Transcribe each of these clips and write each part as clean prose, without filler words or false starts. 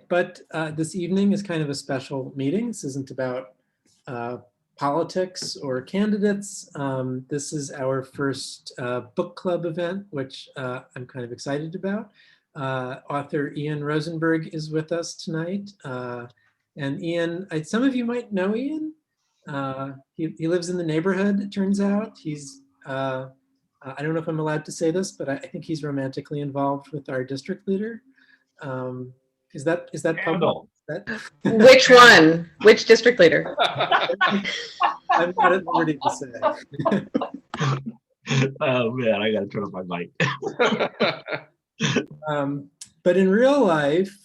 but this evening is kind of a special meeting. This isn't about politics or candidates. This is our first book club event, which I'm kind of excited about. Author Ian Rosenberg is with us tonight. And Ian, some of you might know Ian. He lives in the neighborhood, it turns out. He's, I don't know if I'm allowed to say this, but I think he's romantically involved with our district leader. Is that public? Which one? Which district leader? I'm not at liberty to say. Oh man, I gotta turn off my mic. But in real life,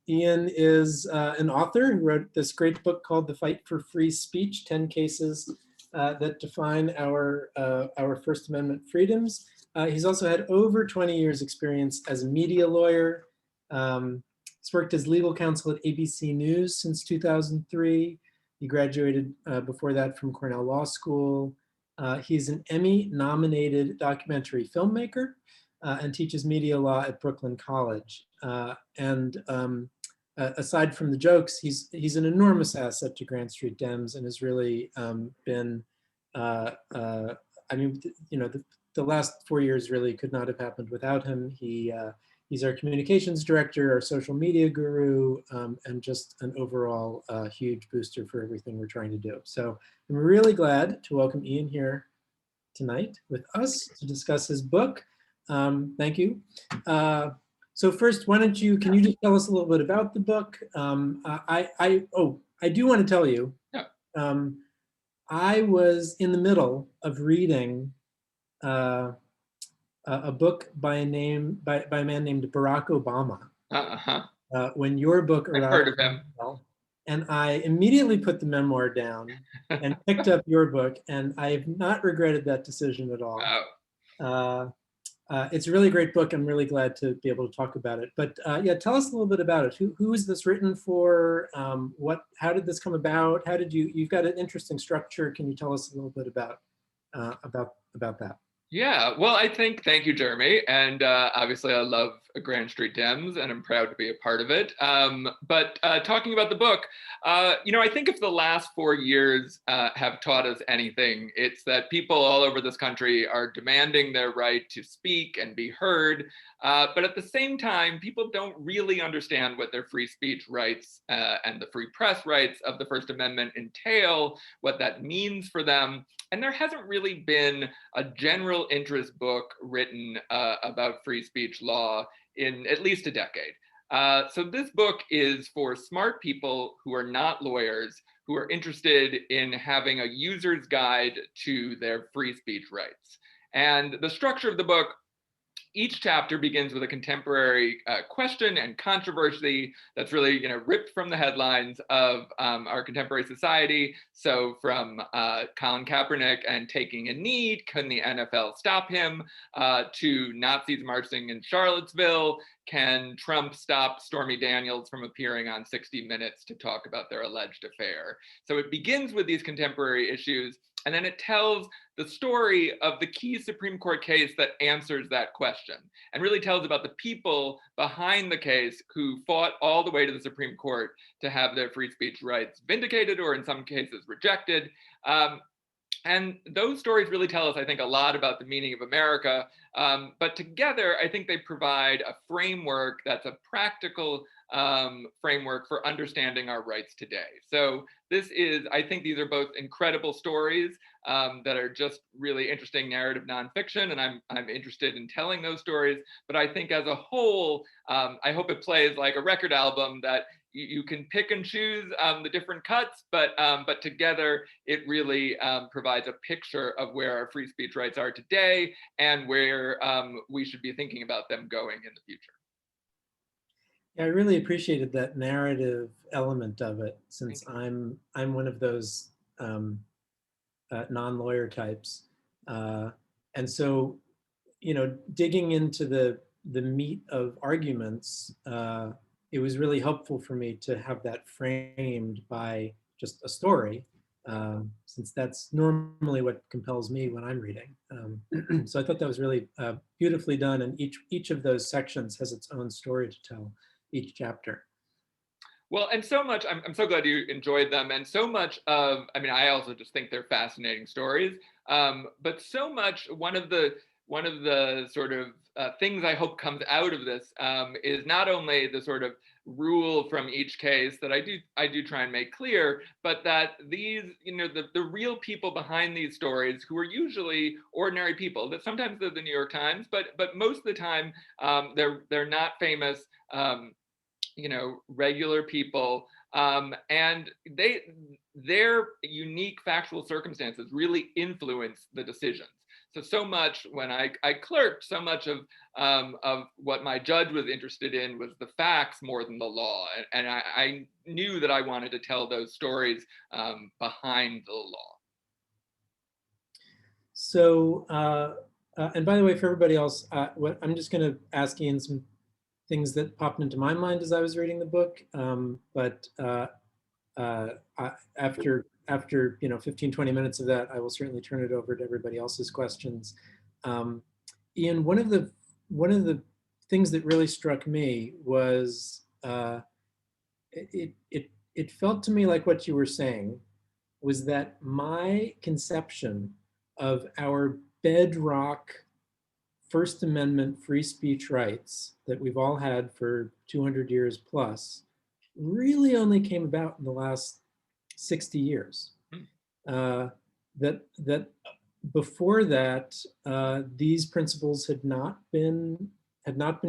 Ian is an author who wrote this great book called The Fight for Free Speech, 10 Cases that Define Our First Amendment Freedoms. He's also had over 20 years experience as a media lawyer. He's worked as legal counsel at ABC News since 2003. He graduated before that from Cornell Law School. He's an Emmy-nominated documentary filmmaker and teaches media law at Brooklyn College. Aside from the jokes, he's an enormous asset to Grand Street Dems and has really been, I mean, you know, the last 4 years really could not have happened without him. He's our communications director, our social media guru, and just an overall huge booster for everything we're trying to do. So I'm really glad to welcome Ian here tonight with us to discuss his book. Thank you. So first, can you just tell us a little bit about the book? I do want to tell you, yeah. I was in the middle of reading a book by a man named Barack Obama. When your book arrived, I've heard of him. And I immediately put the memoir down and picked up your book, and I have not regretted that decision at all. Oh. It's a really great book. I'm really glad to be able to talk about it. But yeah, tell us a little bit about it. Who is this written for? How did this come about? How did you've got an interesting structure. Can you tell us a little bit about that? Yeah, well, thank you, Jeremy. And obviously I love Grand Street Dems and I'm proud to be a part of it. But talking about the book, you know, I think if the last 4 years have taught us anything, it's that people all over this country are demanding their right to speak and be heard. But at the same time, people don't really understand what their free speech rights and the free press rights of the First Amendment entail, what that means for them. And there hasn't really been a general interest book written about free speech law in at least a decade. So this book is for smart people who are not lawyers, who are interested in having a user's guide to their free speech rights. And the structure of the book, each chapter begins with a contemporary question and controversy that's really, you know, ripped from the headlines of our contemporary society. So from Colin Kaepernick and taking a knee, can the NFL stop him, to Nazis marching in Charlottesville, can Trump stop Stormy Daniels from appearing on 60 Minutes to talk about their alleged affair? So it begins with these contemporary issues, and then it tells the story of the key Supreme Court case that answers that question and really tells about the people behind the case who fought all the way to the Supreme Court to have their free speech rights vindicated or in some cases rejected. And those stories really tell us, I think, a lot about the meaning of America. But together, I think they provide a framework that's a practical framework for understanding our rights today. So I think these are both incredible stories that are just really interesting narrative nonfiction, and I'm interested in telling those stories. But I think as a whole, I hope it plays like a record album that you can pick and choose the different cuts, but together it really provides a picture of where our free speech rights are today and where we should be thinking about them going in the future. Yeah, I really appreciated that narrative element of it, since I'm one of those non-lawyer types, and so, you know, digging into the meat of arguments, it was really helpful for me to have that framed by just a story, since that's normally what compels me when I'm reading. So I thought that was really beautifully done, and each of those sections has its own story to tell, each chapter. Well, and so much, I'm so glad you enjoyed them. And so much of, I mean, I also just think they're fascinating stories. But so much, one of the sort of things I hope comes out of this is not only the sort of rule from each case that I do try and make clear, but that these, you know, the real people behind these stories, who are usually ordinary people, that sometimes they're the New York Times, but most of the time they're not famous. You know, regular people, and their unique factual circumstances really influence the decisions. So much when I clerked, so much of what my judge was interested in was the facts more than the law, and I knew that I wanted to tell those stories behind the law. So, and by the way, for everybody else, what I'm just going to ask Ian some things that popped into my mind as I was reading the book. After 15, 20 minutes of that, I will certainly turn it over to everybody else's questions. Ian, one of the things that really struck me was it felt to me like what you were saying was that my conception of our bedrock First Amendment free speech rights that we've all had for 200 years plus really only came about in the last 60 years. That before that, these principles had not been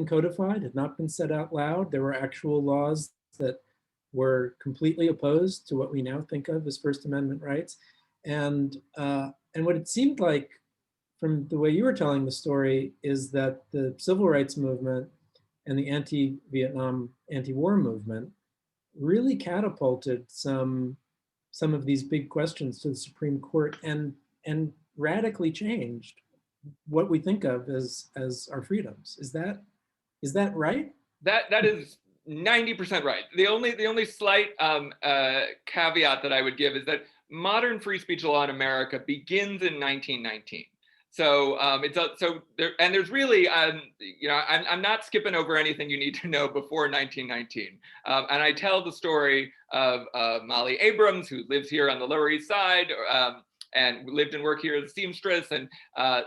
codified, had not been said out loud. There were actual laws that were completely opposed to what we now think of as First Amendment rights. And what it seemed like from the way you were telling the story is that the civil rights movement and the anti-Vietnam, anti-war movement really catapulted some of these big questions to the Supreme Court and radically changed what we think of as our freedoms. Is that right? That is 90% right. The only slight caveat that I would give is that modern free speech law in America begins in 1919. So there's really, I'm not skipping over anything you need to know before 1919. And I tell the story of Molly Abrams, who lives here on the Lower East Side, and lived and worked here as a seamstress. And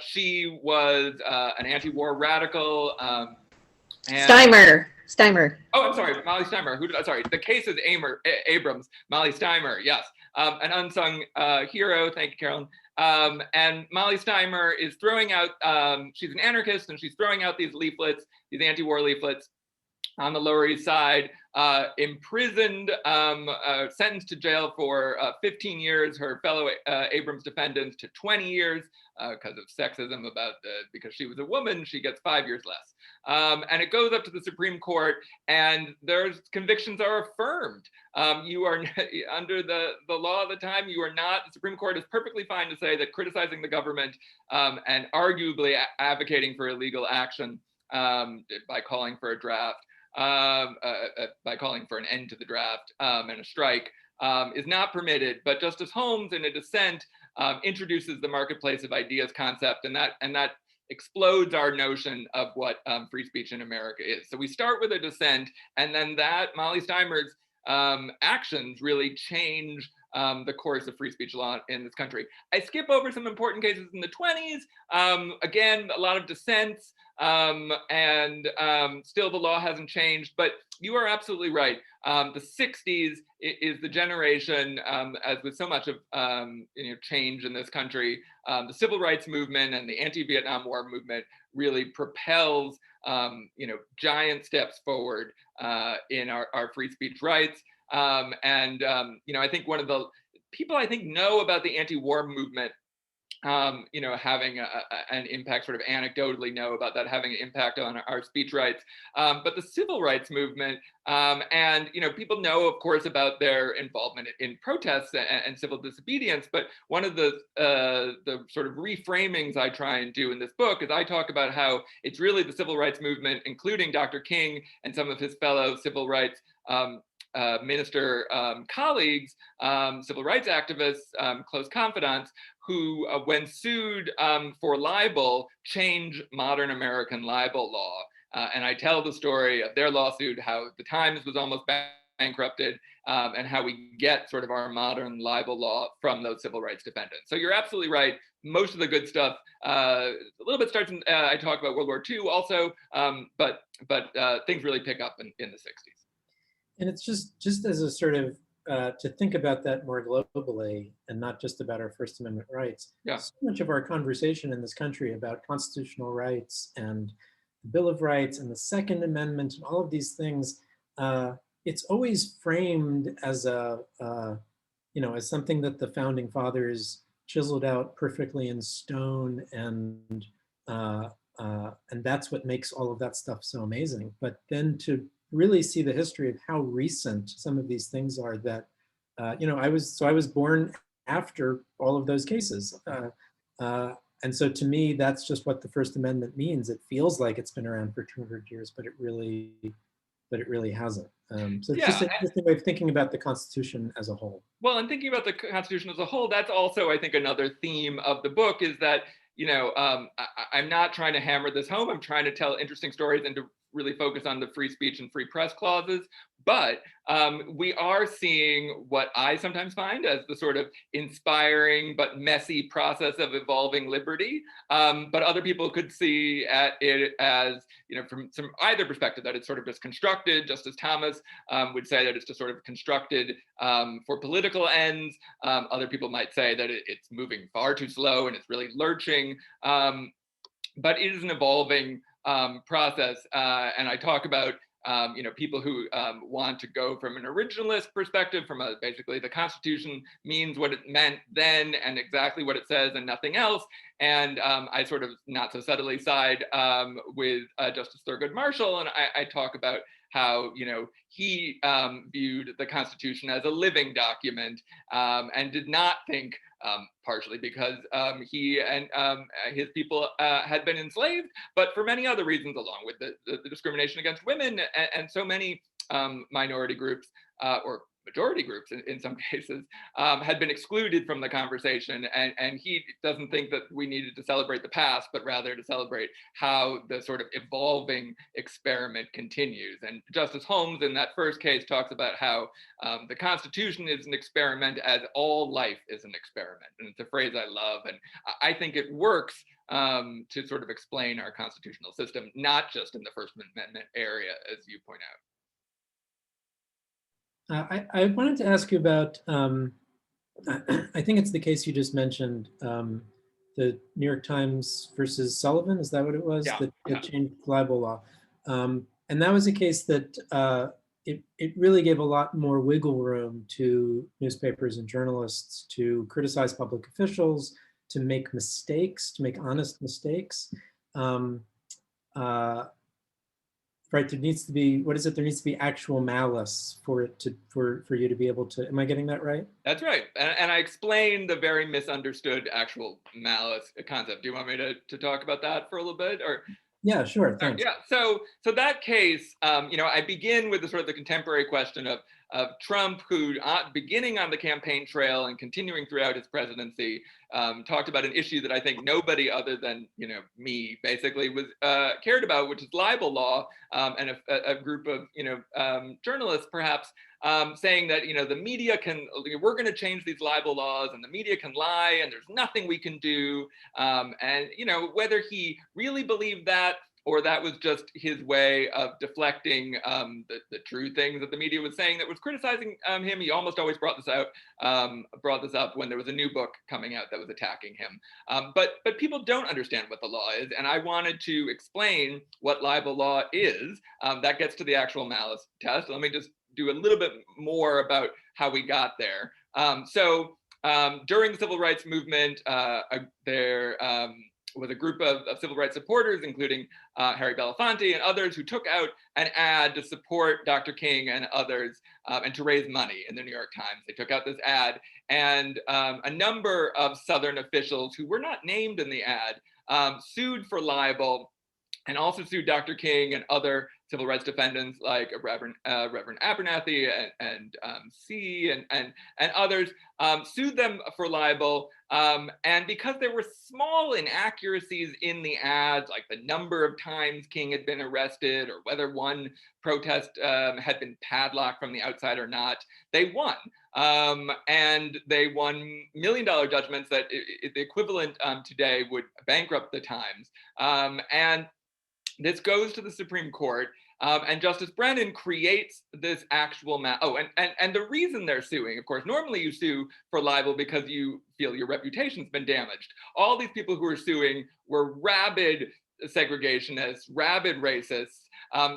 she was an anti-war radical. Steimer. Oh, I'm sorry, Molly Steimer. Sorry, the case is Abrams. Molly Steimer, yes, an unsung hero. Thank you, Carolyn. And Molly Steimer is throwing out. She's an anarchist, and she's throwing out these leaflets, these anti-war leaflets, on the Lower East Side. Imprisoned, sentenced to jail for 15 years. Her fellow Abrams defendants to 20 years because of sexism because she was a woman, she gets 5 years less. And it goes up to the Supreme Court, and there's convictions are affirmed. You are under the law of the time. You are not. The Supreme Court is perfectly fine to say that criticizing the government and arguably advocating for illegal action by calling for a draft. By calling for an end to the draft and a strike is not permitted. But Justice Holmes, in a dissent, introduces the marketplace of ideas concept, and that explodes our notion of what free speech in America is. So we start with a dissent, and then that Molly Steimer's actions really change the course of free speech law in this country. I skip over some important cases in the 20s. Again, a lot of dissents, and still the law hasn't changed. But you are absolutely right. The 60s is the generation, as with so much of change in this country, the civil rights movement and the anti-Vietnam War movement really propels giant steps forward in our free speech rights. I think one of the people I think know about the anti-war movement, having an impact, sort of anecdotally know about that having an impact on our speech rights. But the civil rights movement, people know, of course, about their involvement in protests and civil disobedience. But one of the sort of reframings I try and do in this book is I talk about how it's really the civil rights movement, including Dr. King and some of his fellow civil rights minister colleagues, civil rights activists, close confidants, who, when sued for libel, change modern American libel law. And I tell the story of their lawsuit, how the Times was almost bankrupted, and how we get sort of our modern libel law from those civil rights defendants. So you're absolutely right. Most of the good stuff, a little bit starts in, I talk about World War II also, but things really pick up in the 60s. And it's just as a sort of, to think about that more globally and not just about our First Amendment rights. Yeah. So much of our conversation in this country about constitutional rights and the Bill of Rights and the Second Amendment and all of these things, it's always framed as as something that the founding fathers chiseled out perfectly in stone, and that's what makes all of that stuff so amazing. But then to really see the history of how recent some of these things are, that I was born after all of those cases, and so to me that's just what the First Amendment means. It feels like it's been around for 200 years, but it really hasn't. So it's just an interesting way of thinking about the Constitution as a whole. Well, and thinking about the Constitution as a whole, that's also, I think, another theme of the book, is that I'm not trying to hammer this home. I'm trying to tell interesting stories and to really focus on the free speech and free press clauses. But we are seeing what I sometimes find as the sort of inspiring but messy process of evolving liberty. But other people could see it as, from either perspective, that it's sort of just constructed, just as Thomas would say that it's just sort of constructed for political ends. Other people might say that it's moving far too slow and it's really lurching. But it is an evolving process, and I talk about people who want to go from an originalist perspective, from basically the Constitution means what it meant then and exactly what it says and nothing else. And I sort of not so subtly side with Justice Thurgood Marshall, and I talk about how he viewed the Constitution as a living document, and did not think, partially because he and his people had been enslaved, but for many other reasons, along with the discrimination against women and so many minority groups, or majority groups in some cases, had been excluded from the conversation. And he doesn't think that we needed to celebrate the past, but rather to celebrate how the sort of evolving experiment continues. And Justice Holmes, in that first case, talks about how the Constitution is an experiment as all life is an experiment. And it's a phrase I love. And I think it works to sort of explain our constitutional system, not just in the First Amendment area, as you point out. I wanted to ask you about, I think it's the case you just mentioned, the New York Times versus Sullivan, is that what it was? Yeah, That changed libel law. And that was a case that it really gave a lot more wiggle room to newspapers and journalists to criticize public officials, to make mistakes, to make honest mistakes. Right, there needs to be, what is it? There needs to be actual malice for it to, for you to be able to, am I getting that right? That's right. And I explained the very misunderstood actual malice concept. Do you want me to talk about that for a little bit? Or Yeah, sure, thanks. Yeah, so that case, I begin with the sort of the contemporary question of Trump, who beginning on the campaign trail and continuing throughout his presidency, talked about an issue that I think nobody other than me basically was cared about, which is libel law, and a group of journalists perhaps saying that the media we're going to change these libel laws and the media can lie and there's nothing we can do, and whether he really believed that or that was just his way of deflecting the true things that the media was saying that was criticizing him. He almost always brought this up when there was a new book coming out that was attacking him. But people don't understand what the law is, and I wanted to explain what libel law is. That gets to the actual malice test. Let me just do a little bit more about how we got there. During the civil rights movement, there was a group of civil rights supporters, including Harry Belafonte and others, who took out an ad to support Dr. King and others and to raise money in the New York Times. They took out this ad, and a number of Southern officials who were not named in the ad sued for libel and also sued Dr. King and other civil rights defendants like Reverend Abernathy and C and others sued them for libel. And because there were small inaccuracies in the ads, like the number of times King had been arrested or whether one protest had been padlocked from the outside or not, they won. And they won $1 million judgments that the equivalent today would bankrupt the Times. And this goes to the Supreme Court, and Justice Brennan creates this actual and the reason they're suing, of course, normally you sue for libel because you feel your reputation's been damaged. All these people who are suing were rabid segregationists, rabid racists.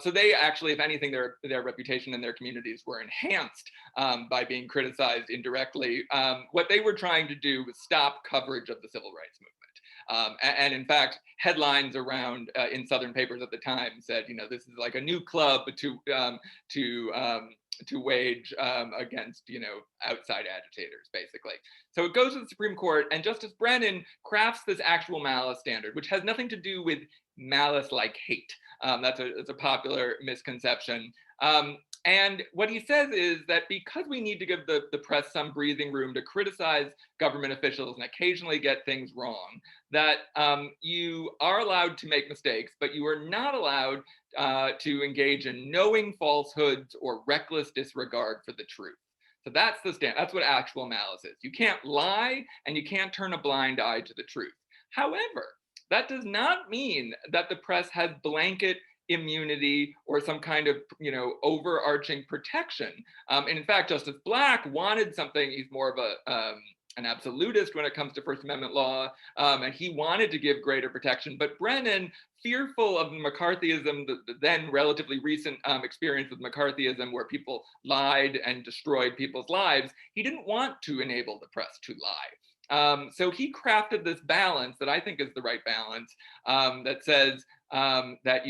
So they actually, if anything, their reputation in their communities were enhanced by being criticized indirectly. What they were trying to do was stop coverage of the civil rights movement. And in fact, headlines around in Southern papers at the time said, this is like a new club to wage against, outside agitators, basically. So it goes to the Supreme Court, and Justice Brennan crafts this actual malice standard, which has nothing to do with malice like hate. That's a popular misconception. And what he says is that because we need to give the press some breathing room to criticize government officials and occasionally get things wrong, that you are allowed to make mistakes, but you are not allowed to engage in knowing falsehoods or reckless disregard for the truth. So that's the stand. That's what actual malice is. You can't lie and you can't turn a blind eye to the truth. However, that does not mean that the press has blanket immunity or some kind of overarching protection. And in fact, Justice Black wanted something. He's more of an absolutist when it comes to First Amendment law, and he wanted to give greater protection. But Brennan, fearful of McCarthyism, the then relatively recent experience with McCarthyism, where people lied and destroyed people's lives, he didn't want to enable the press to lie. So he crafted this balance that I think is the right balance, that says that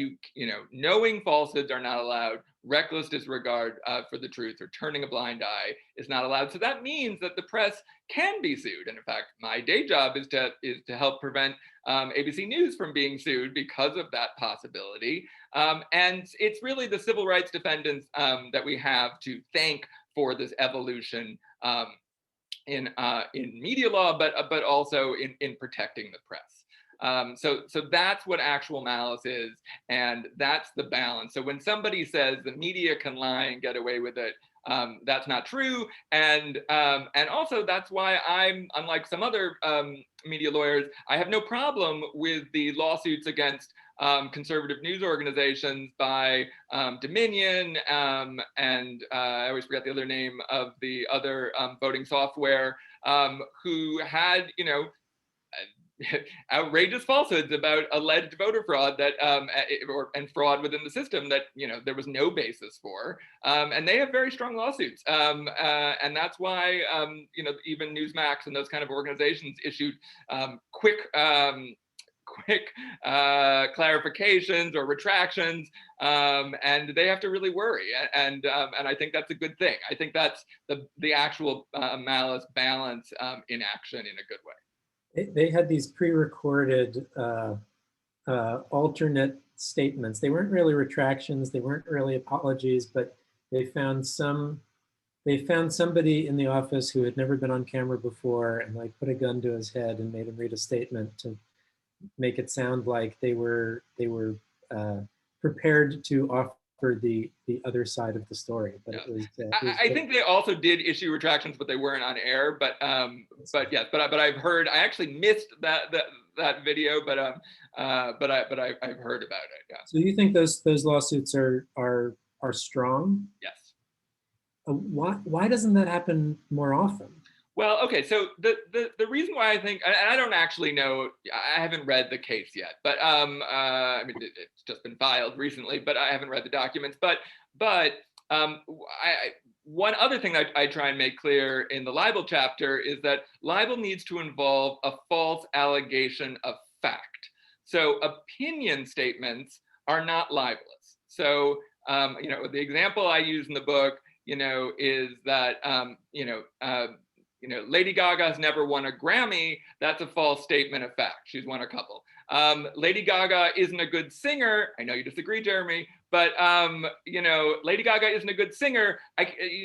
knowing falsehoods are not allowed, reckless disregard for the truth or turning a blind eye is not allowed. So that means that the press can be sued. And in fact, my day job is to help prevent ABC News from being sued because of that possibility. And it's really the civil rights defendants that we have to thank for this evolution in media law, but also in protecting the press. So that's what actual malice is, and that's the balance. So when somebody says the media can lie and get away with it, that's not true, and also that's why I'm, unlike some other media lawyers, I have no problem with the lawsuits against conservative news organizations by Dominion and I always forget the other name of the other voting software, who had outrageous falsehoods about alleged voter fraud that and fraud within the system that there was no basis for, and they have very strong lawsuits, and that's why even Newsmax and those kind of organizations issued quick clarifications or retractions, and they have to really worry, and I think that's a good thing. I think that's the actual malice balance in action in a good way. They had these pre-recorded alternate statements. They weren't really retractions, they weren't really apologies, but they found somebody in the office who had never been on camera before and put a gun to his head and made him read a statement to make it sound like they were prepared to offer the other side of the story. But yeah. it was, I think they also did issue retractions, but they weren't on air. But yes, but I've heard. I actually missed that video, but I've heard about it. Yeah. So you think those lawsuits are strong? Yes. Why doesn't that happen more often? Well, okay, so the reason why I think, and I don't actually know, I haven't read the case yet, but I mean, it's just been filed recently, but I haven't read the documents. But one other thing I try and make clear in the libel chapter is that libel needs to involve a false allegation of fact. So opinion statements are not libelous. So the example I use in the book, is that Lady Gaga's never won a Grammy. That's a false statement of fact. She's won a couple. Lady Gaga isn't a good singer. I know you disagree, Jeremy, but Lady Gaga isn't a good singer.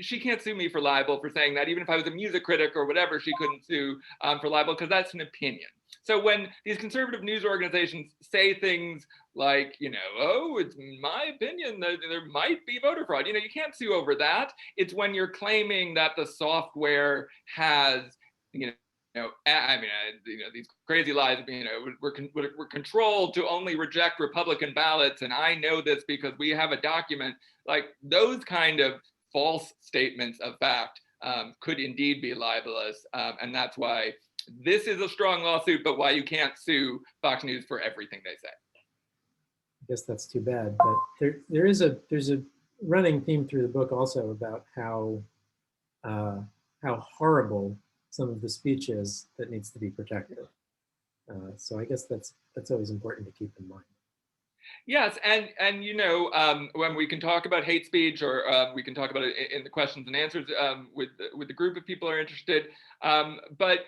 She can't sue me for libel for saying that. Even if I was a music critic or whatever, she couldn't sue for libel because that's an opinion. So when these conservative news organizations say things like, oh, it's my opinion that there might be voter fraud, you can't sue over that. It's when you're claiming that the software has, these crazy lies, we're controlled to only reject Republican ballots. And I know this because we have a document. Like those kind of false statements of fact could indeed be libelous. And that's why this is a strong lawsuit, but why you can't sue Fox News for everything they say. I guess that's too bad, but there's a running theme through the book also about how horrible some of the speech is that needs to be protected. So I guess that's always important to keep in mind. Yes, and when we can talk about hate speech, or we can talk about it in the questions and answers with the group if people are interested. But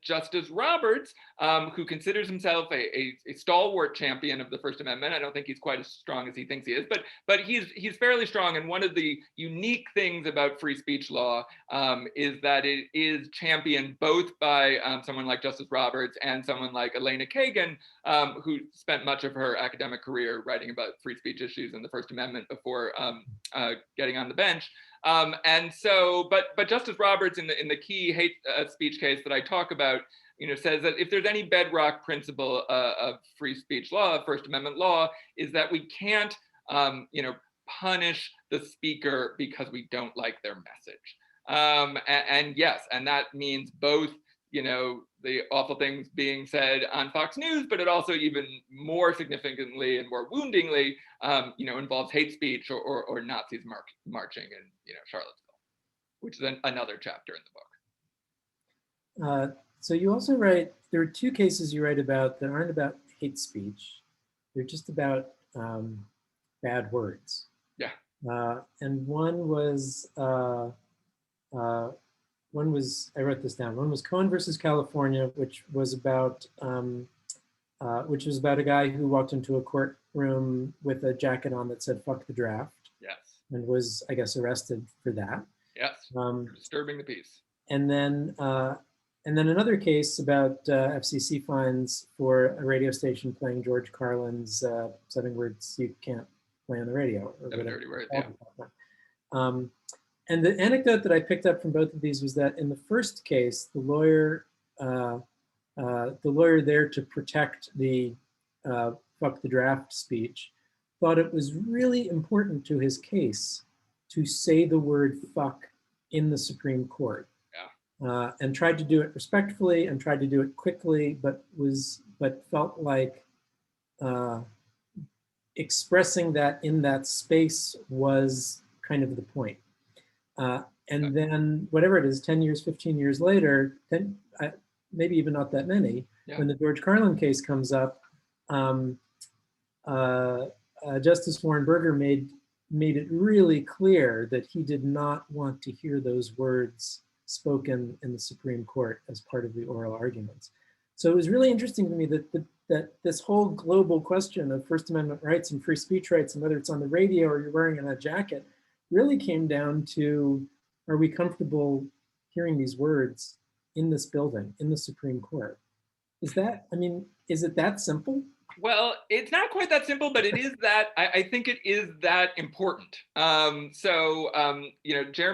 Justice Roberts, who considers himself a stalwart champion of the First Amendment, I don't think he's quite as strong as he thinks he is, but he's fairly strong. And one of the unique things about free speech law is that it is championed both by someone like Justice Roberts and someone like Elena Kagan, who spent much of her academic career writing about free speech issues and the First Amendment before getting on the bench. And so, but Justice Roberts in the key hate speech case that I talk about, says that if there's any bedrock principle of free speech law, First Amendment law, is that we can't, punish the speaker because we don't like their message. And yes, and that means both, the awful things being said on Fox News, but it also even more significantly and more woundingly, involves hate speech or Nazis marching in, Charlottesville, which is another chapter in the book. So you also write, there are two cases you write about that aren't about hate speech. They're just about bad words. Yeah. And one was, I wrote this down. One was Cohen versus California, which was about a guy who walked into a courtroom with a jacket on that said "fuck the draft." Yes. And was, I guess, arrested for that. Yes. Disturbing the peace. And then another case about FCC fines for a radio station playing George Carlin's 7 words you can't play on the radio. Or 7 dirty words, yeah. And the anecdote that I picked up from both of these was that in the first case, the lawyer there to protect the "fuck the draft" speech thought it was really important to his case to say the word "fuck" in the Supreme Court. Yeah. And tried to do it respectfully and tried to do it quickly, but felt like expressing that in that space was kind of the point. And then whatever it is, 10 years, 15 years later, maybe even not that many, when the George Carlin case comes up, Justice Warren Burger made it really clear that he did not want to hear those words spoken in the Supreme Court as part of the oral arguments. So it was really interesting to me that this whole global question of First Amendment rights and free speech rights, and whether it's on the radio or you're wearing a jacket, really came down to, are we comfortable hearing these words in this building, in the Supreme Court? Is it that simple? Well, it's not quite that simple, but it is that, I think it is that important. Jeremy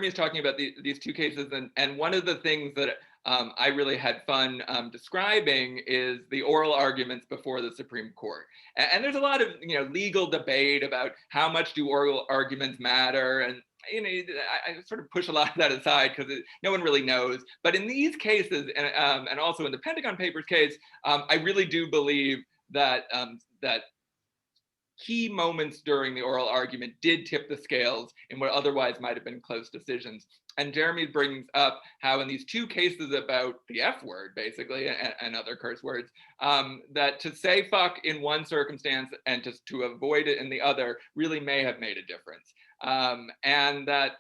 is talking about these two cases, and one of the things that I really had fun describing is the oral arguments before the Supreme Court. And there's a lot of legal debate about how much do oral arguments matter, and I sort of push a lot of that aside because no one really knows. But in these cases, and also in the Pentagon Papers case, I really do believe that key moments during the oral argument did tip the scales in what otherwise might have been close decisions. And Jeremy brings up how in these two cases about the F word, basically, and other curse words, that to say fuck in one circumstance and to avoid it in the other really may have made a difference. And that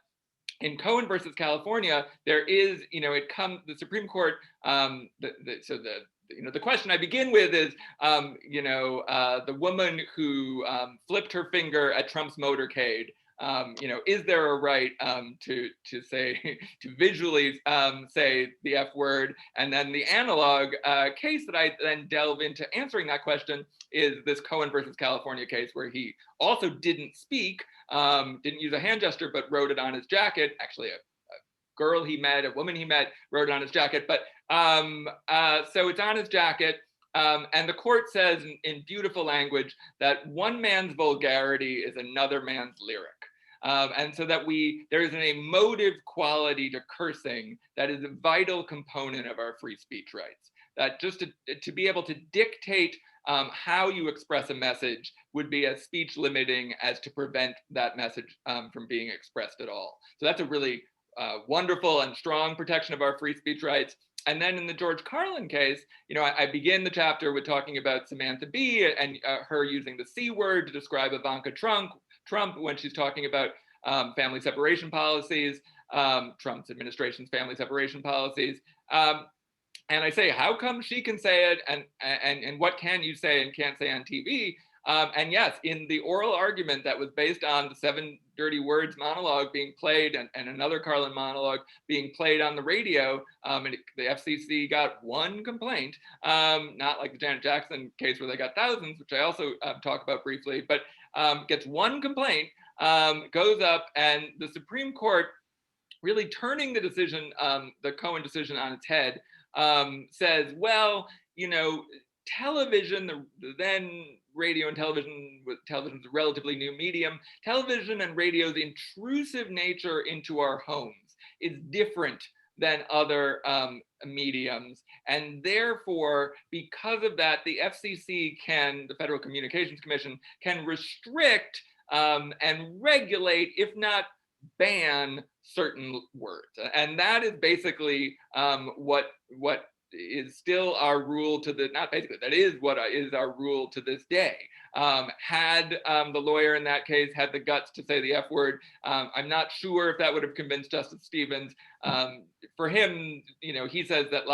in Cohen versus California, there is, the Supreme Court, the question I begin with is, the woman who flipped her finger at Trump's motorcade. Is there a right to say, to visually say the F word? And then the analog case that I then delve into answering that question is this Cohen versus California case, where he also didn't speak, didn't use a hand gesture, but wrote it on his jacket. Actually, a woman he met, wrote it on his jacket. But so it's on his jacket. And the court says in beautiful language that one man's vulgarity is another man's lyric. And so that there is an emotive quality to cursing that is a vital component of our free speech rights. That just to be able to dictate how you express a message would be as speech limiting as to prevent that message from being expressed at all. So that's a really wonderful and strong protection of our free speech rights. And then in the George Carlin case, I begin the chapter with talking about Samantha Bee and her using the C word to describe Ivanka Trump when she's talking about family separation policies, Trump's administration's family separation policies. And I say, how come she can say it, and what can you say and can't say on TV? And yes, in the oral argument that was based on the 7 Dirty Words monologue being played and another Carlin monologue being played on the radio, and the FCC got one complaint, not like the Janet Jackson case where they got thousands, which I also talk about briefly, but gets one complaint, goes up, and the Supreme Court, really turning the decision, the Cohen decision on its head, says, well, television, the then radio and television was a relatively new medium. Television and radio's intrusive nature into our homes is different than other mediums. And therefore, because of that, the FCC the Federal Communications Commission, can restrict and regulate, if not ban, certain words. And that is basically what is still our rule that is what is our rule to this day. Had the lawyer in that case had the guts to say the F word, I'm not sure if that would have convinced Justice Stevens. For him, he says that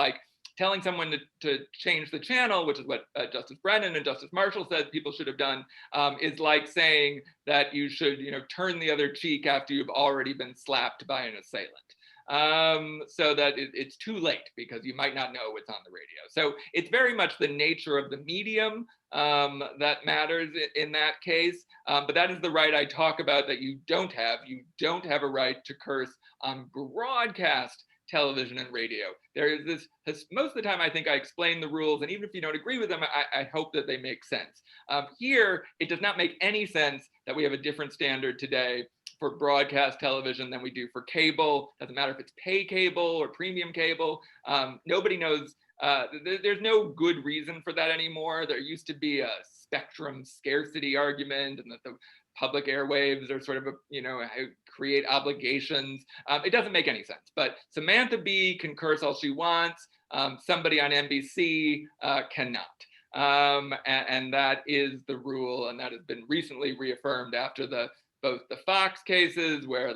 telling someone to change the channel, which is what Justice Brennan and Justice Marshall said people should have done, is like saying that you should, turn the other cheek after you've already been slapped by an assailant. So that it's too late because you might not know what's on the radio. So it's very much the nature of the medium that matters in that case. But that is the right I talk about that you don't have. You don't have a right to curse on broadcast television and radio. There is this, most of the time I think I explain the rules, and even if you don't agree with them, I hope that they make sense. Here, it does not make any sense that we have a different standard today for broadcast television than we do for cable. Doesn't matter if it's pay cable or premium cable. Nobody knows, there's no good reason for that anymore. There used to be a spectrum scarcity argument, and that the public airwaves are sort of, create obligations. It doesn't make any sense, but Samantha Bee can curse all she wants. Somebody on NBC cannot. And that is the rule, and that has been recently reaffirmed after both the Fox cases where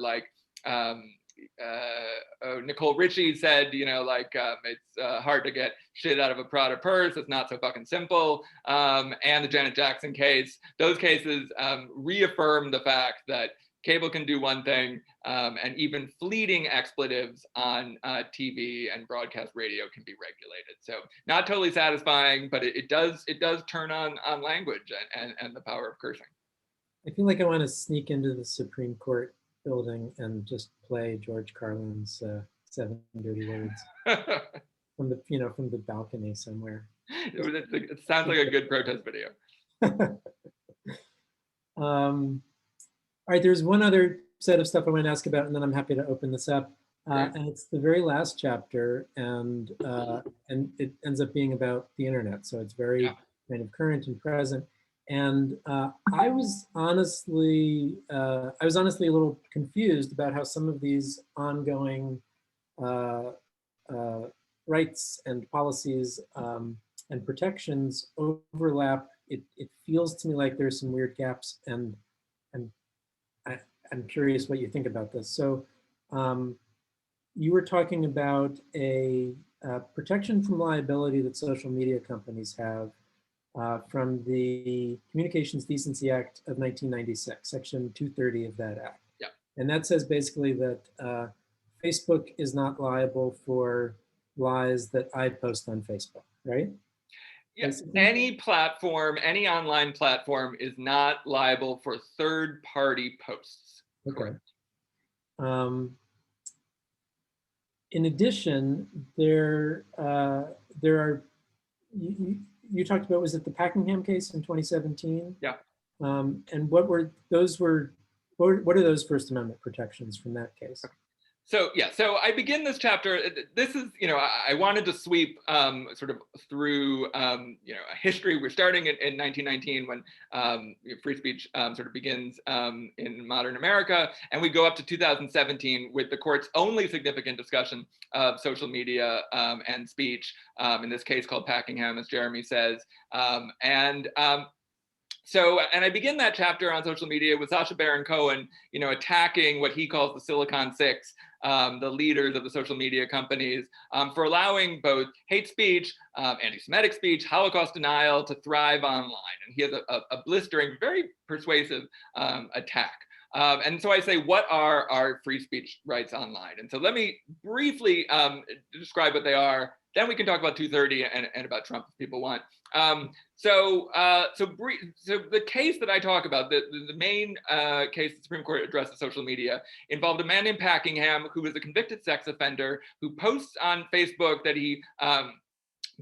Nicole Richie said, it's hard to get shit out of a Prada purse. It's not so fucking simple. And the Janet Jackson case, those cases reaffirm the fact that cable can do one thing, and even fleeting expletives on TV and broadcast radio can be regulated. So not totally satisfying, but it does turn on language and the power of cursing. I feel like I want to sneak into the Supreme Court building and just play George Carlin's 7 Dirty Words from the balcony somewhere. It sounds like a good protest video. All right, there's one other set of stuff I want to ask about, and then I'm happy to open this up. And it's the very last chapter, and it ends up being about the internet, so it's very kind of current and present. And I was honestly a little confused about how some of these ongoing rights and policies and protections overlap. It feels to me like there's some weird gaps, and I'm curious what you think about this. So You were talking about a protection from liability that social media companies have from the Communications Decency Act of 1996, Section 230 of that act. Yeah. And that says basically that Facebook is not liable for lies that I post on Facebook, right? Yes, Basically? any platform, any online platform is not liable for third-party posts. Okay. In addition, there are, you talked about, was it the Packingham case in 2017? Yeah. And what are those First Amendment protections from that case? So yeah, so I begin this chapter. This is, I wanted to sweep sort of through, a history. We're starting in 1919 when free speech sort of begins in modern America, and we go up to 2017 with the court's only significant discussion of social media and speech, in this case called Packingham, as Jeremy says, So, and I begin that chapter on social media with Sacha Baron Cohen, attacking what he calls the Silicon Six, the leaders of the social media companies, for allowing both hate speech, anti-Semitic speech, Holocaust denial to thrive online. And he has a blistering, very persuasive attack. And so I say, what are our free speech rights online? And so let me briefly describe what they are. Then we can talk about 230 and about Trump if people want. So the case that I talk about, the main case the Supreme Court addressed social media, involved a man named Packingham, who was a convicted sex offender, who posts on Facebook that he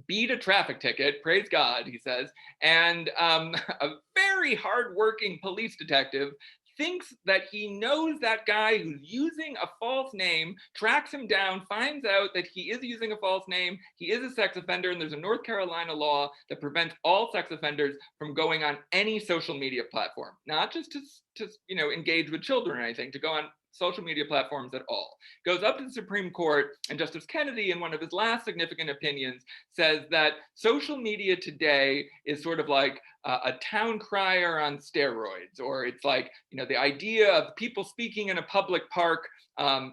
beat a traffic ticket, praise God, he says, and a very hardworking police detective thinks that he knows that guy who's using a false name, tracks him down, finds out that he is using a false name, he is a sex offender, and there's a North Carolina law that prevents all sex offenders from going on any social media platform, not just to engage with children or anything, to go on social media platforms at all. Goes up to the Supreme Court, and Justice Kennedy, in one of his last significant opinions, says that social media today is sort of like a town crier on steroids, or it's like, the idea of people speaking in a public park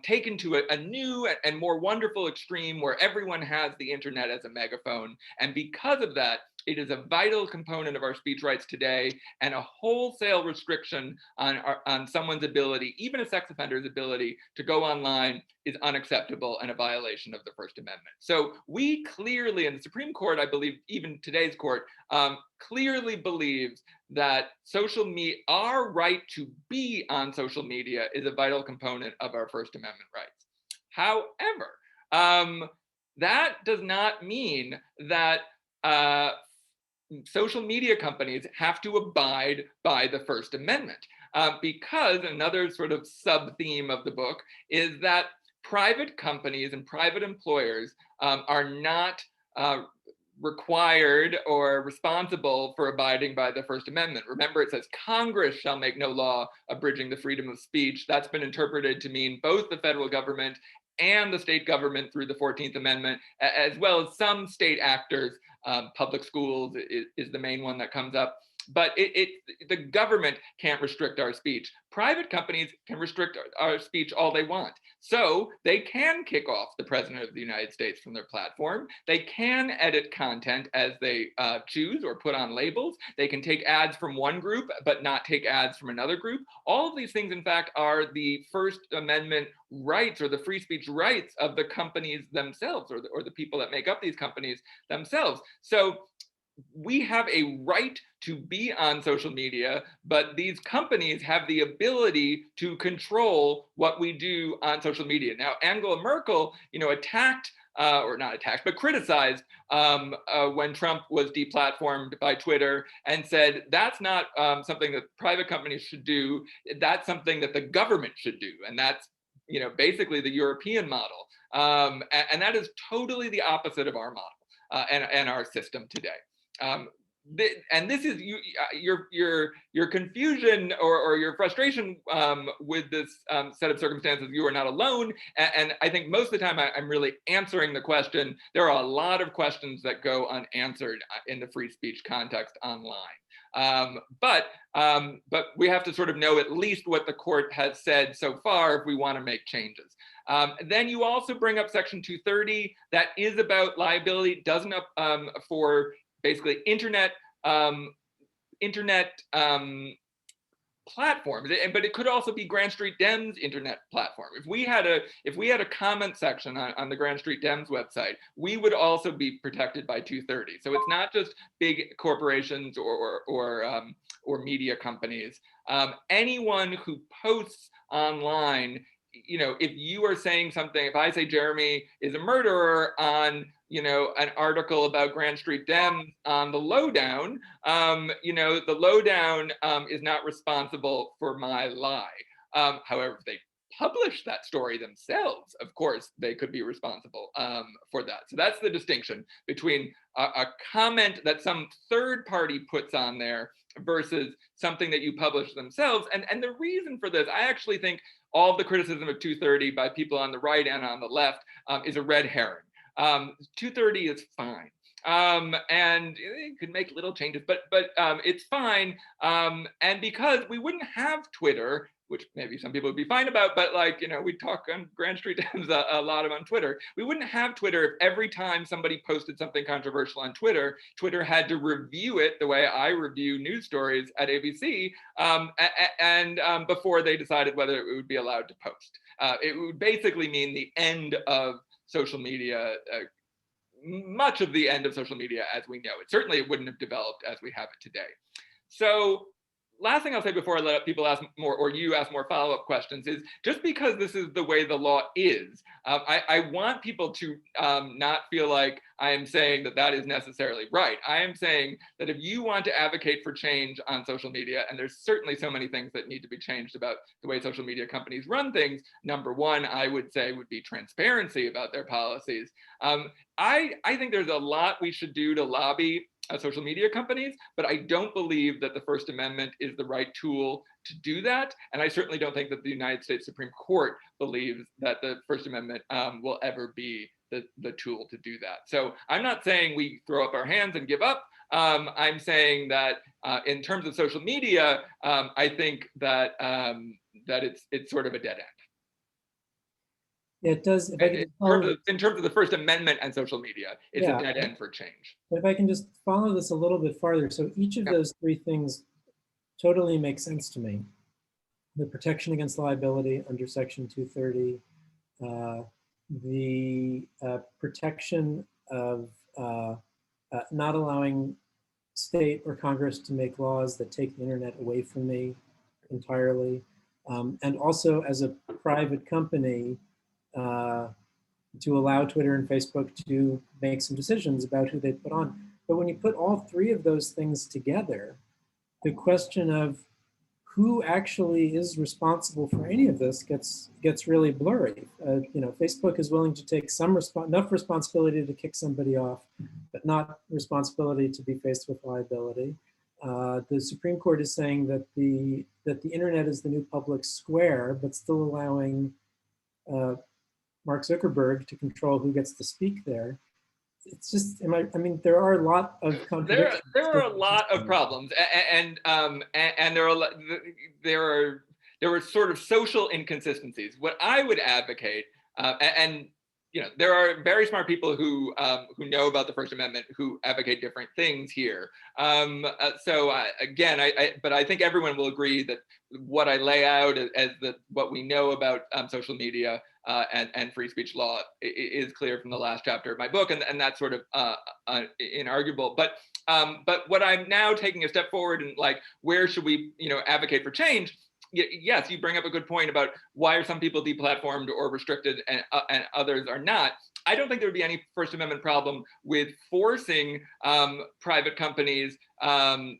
taken to a new and more wonderful extreme where everyone has the internet as a megaphone. And because of that, it is a vital component of our speech rights today, and a wholesale restriction on someone's ability, even a sex offender's ability, to go online is unacceptable and a violation of the First Amendment. So we clearly, in the Supreme Court, I believe even today's court, clearly believes that our right to be on social media is a vital component of our First Amendment rights. However, that does not mean that social media companies have to abide by the First Amendment, because another sort of sub-theme of the book is that private companies and private employers are not required or responsible for abiding by the First Amendment. Remember, it says Congress shall make no law abridging the freedom of speech. That's been interpreted to mean both the federal government and the state government through the 14th Amendment, as well as some state actors. Public schools is the main one that comes up. But the government can't restrict our speech. Private companies can restrict our speech all they want. So they can kick off the president of the United States from their platform. They can edit content as they choose or put on labels. They can take ads from one group, but not take ads from another group. All of these things, in fact, are the First Amendment rights, or the free speech rights of the companies themselves, or the people that make up these companies themselves. So we have a right to be on social media, but these companies have the ability to control what we do on social media. Now, Angela Merkel, attacked, or not attacked, but criticized when Trump was deplatformed by Twitter, and said that's not something that private companies should do. That's something that the government should do, and that's basically the European model, and that is totally the opposite of our model and our system today. And this is your confusion or your frustration with this set of circumstances. You are not alone, and I think most of the time I'm really answering the question. There are a lot of questions that go unanswered in the free speech context online. But we have to sort of know at least what the court has said so far if we want to make changes. Then you also bring up Section 230 that is about liability, doesn't for basically internet platforms, but it could also be Grand Street Dems internet platform. If we had a comment section on the Grand Street Dems website, we would also be protected by 230. So it's not just big corporations or media companies. Anyone who posts online, if you are saying something, if I say Jeremy is a murderer on an article about Grand Street Dems on the lowdown, the lowdown is not responsible for my lie. However, if they publish that story themselves, of course, they could be responsible for that. So that's the distinction between a comment that some third party puts on there versus something that you publish themselves. And the reason for this, I actually think all of the criticism of 230 by people on the right and on the left is a red herring. 230 is fine. And it could make little changes, but it's fine. And because we wouldn't have Twitter, which maybe some people would be fine about, but we talk on Grand Street Dems a lot on Twitter. We wouldn't have Twitter if every time somebody posted something controversial on Twitter, Twitter had to review it the way I review news stories at ABC, and before they decided whether it would be allowed to post. It would basically mean the end of social media, much of the end of social media as we know it. Certainly it wouldn't have developed as we have it today. So last thing I'll say before I let people ask more, or you ask more follow-up questions, is just because this is the way the law is, I want people to not feel like I am saying that that is necessarily right. I am saying that if you want to advocate for change on social media, and there's certainly so many things that need to be changed about the way social media companies run things, number one, I would say would be transparency about their policies. I think there's a lot we should do to lobby social media companies, but I don't believe that the First Amendment is the right tool to do that. And I certainly don't think that the United States Supreme Court believes that the First Amendment will ever be the tool to do that. So I'm not saying we throw up our hands and give up. I'm saying that in terms of social media, I think that it's sort of a dead end. It does. In terms of the First Amendment and social media, it's a dead end for change. But if I can just follow this a little bit farther. So each of those three things totally makes sense to me. The protection against liability under Section 230, the protection of not allowing state or Congress to make laws that take the internet away from me entirely, and also as a private company, to allow Twitter and Facebook to make some decisions about who they put on. But when you put all three of those things together, the question of who actually is responsible for any of this gets really blurry. Facebook is willing to take enough responsibility to kick somebody off, but not responsibility to be faced with liability. The Supreme Court is saying that the internet is the new public square, but still allowing Mark Zuckerberg to control who gets to speak there. It's just, there are a lot of contradictions. There are a lot of problems, and there are sort of social inconsistencies. What I would advocate, there are very smart people who know about the First Amendment who advocate different things here. But I think everyone will agree that what I lay out as what we know about social media and free speech law is clear from the last chapter of my book, and that's sort of inarguable. But what I'm now taking a step forward and where should we advocate for change? Yes, you bring up a good point about why are some people deplatformed or restricted and others are not. I don't think there would be any First Amendment problem with forcing private companies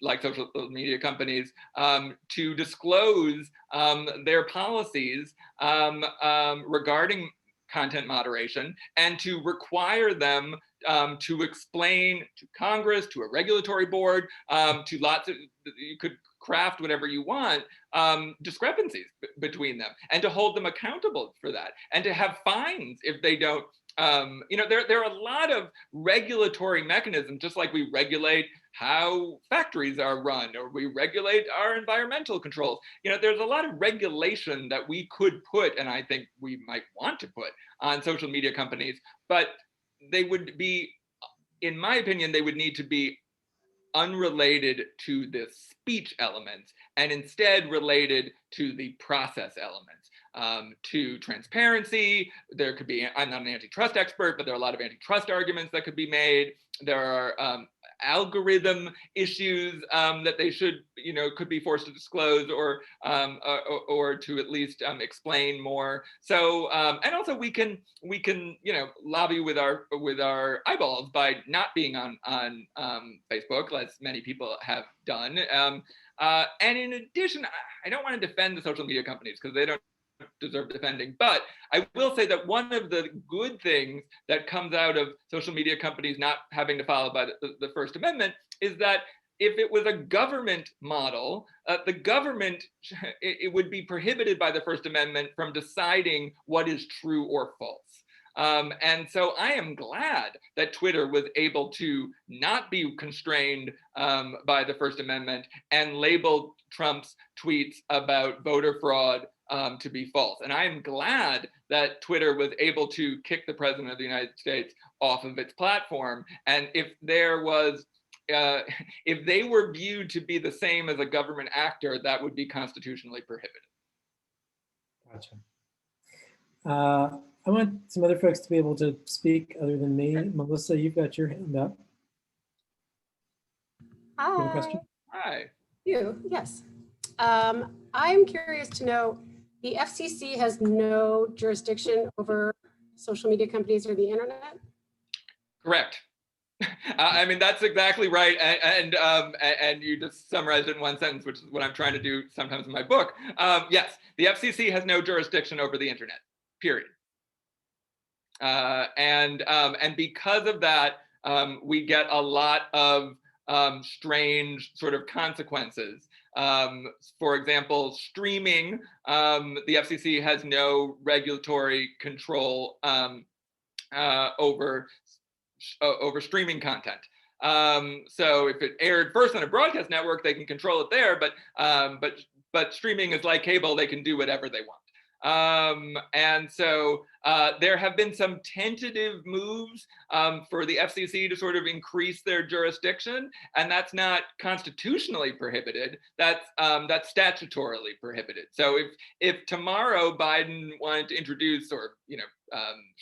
like social media companies to disclose their policies regarding content moderation and to require them to explain to Congress, to a regulatory board, to lots of, you could craft whatever you want, discrepancies between them, and to hold them accountable for that, and to have fines if they don't There are a lot of regulatory mechanisms, just like we regulate how factories are run, or we regulate our environmental controls. There's a lot of regulation that we could put, and I think we might want to put on social media companies, but they would be, in my opinion, they would need to be unrelated to the speech elements and instead related to the process elements, to transparency. There could be, I'm not an antitrust expert, but there are a lot of antitrust arguments that could be made. There are algorithm issues that they could be forced to disclose or to at least explain more. So and also we can lobby with our eyeballs by not being on Facebook, as many people have done. And in addition, I don't want to defend the social media companies because they don't deserve defending, but I will say that one of the good things that comes out of social media companies not having to follow by the First Amendment is that if it was a government model, the government, it would be prohibited by the First Amendment from deciding what is true or false. And so I am glad that Twitter was able to not be constrained by the First Amendment and label Trump's tweets about voter fraud to be false. And I am glad that Twitter was able to kick the president of the United States off of its platform. And if there was, if they were viewed to be the same as a government actor, that would be constitutionally prohibited. Gotcha. I want some other folks to be able to speak other than me. Melissa, you've got your hand up. Hi. You have a question? Hi. Yes. I'm curious to know, the FCC has no jurisdiction over social media companies or the internet? Correct. I mean, that's exactly right. And you just summarized it in one sentence, which is what I'm trying to do sometimes in my book. Yes, the FCC has no jurisdiction over the internet, period. And because of that, we get a lot of strange sort of consequences. For example, streaming, the FCC has no regulatory control over streaming content. So if it aired first on a broadcast network, they can control it there, but streaming is like cable, they can do whatever they want. And so there have been some tentative moves for the FCC to sort of increase their jurisdiction, and that's not constitutionally prohibited. That's statutorily prohibited. So if tomorrow Biden wanted to introduce, or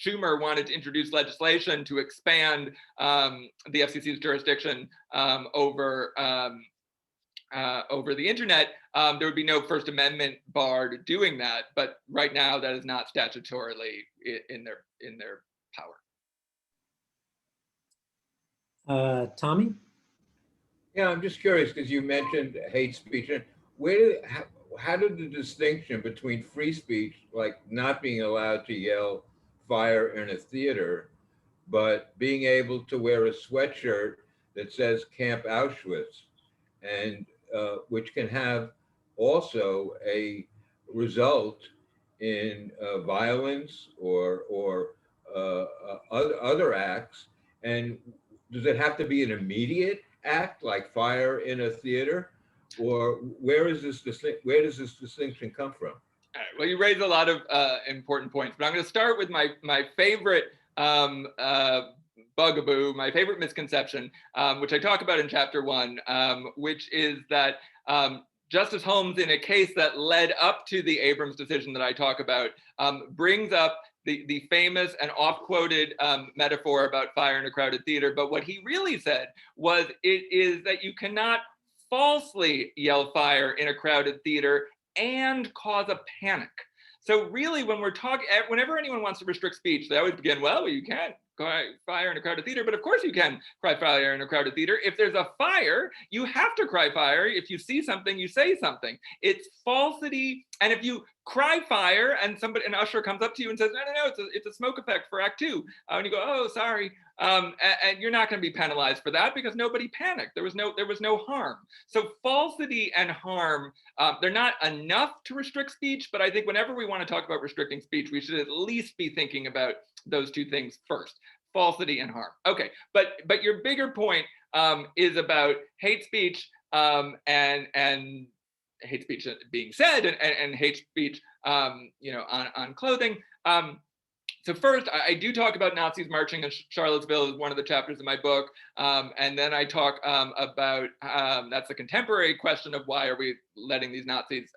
Schumer wanted to introduce legislation to expand the FCC's jurisdiction over the internet, there would be no First Amendment bar to doing that. But right now, that is not statutorily in their power. Tommy? Yeah, I'm just curious because you mentioned hate speech. And how did the distinction between free speech, like not being allowed to yell fire in a theater, but being able to wear a sweatshirt that says Camp Auschwitz, and which can have also a result in violence or other acts? And does it have to be an immediate act like fire in a theater, or where does this distinction come from? All right, well, you raised a lot of important points, but I'm going to start with my favorite bugaboo, my favorite misconception, which I talk about in chapter 1, which is that Justice Holmes, in a case that led up to the Abrams decision that I talk about, brings up the famous and oft-quoted metaphor about fire in a crowded theater. But what he really said was, it is that you cannot falsely yell fire in a crowded theater and cause a panic. So really, when we're talking, whenever anyone wants to restrict speech, they always begin, well, you can't cry fire in a crowded theater, but of course you can cry fire in a crowded theater. If there's a fire, you have to cry fire. If you see something, you say something. It's falsity And if you cry fire and an usher comes up to you and says, no, it's a smoke effect for Act 2, and you go, oh, sorry, and you're not going to be penalized for that because nobody panicked. There was no harm. So falsity and harm, they're not enough to restrict speech, but I think whenever we want to talk about restricting speech, we should at least be thinking about those two things first: falsity and harm. Okay, but your bigger point is about hate speech and hate speech being said and hate speech, on clothing. So first, I do talk about Nazis marching in Charlottesville as one of the chapters of my book, and then I talk about that's a contemporary question of why are we letting these Nazis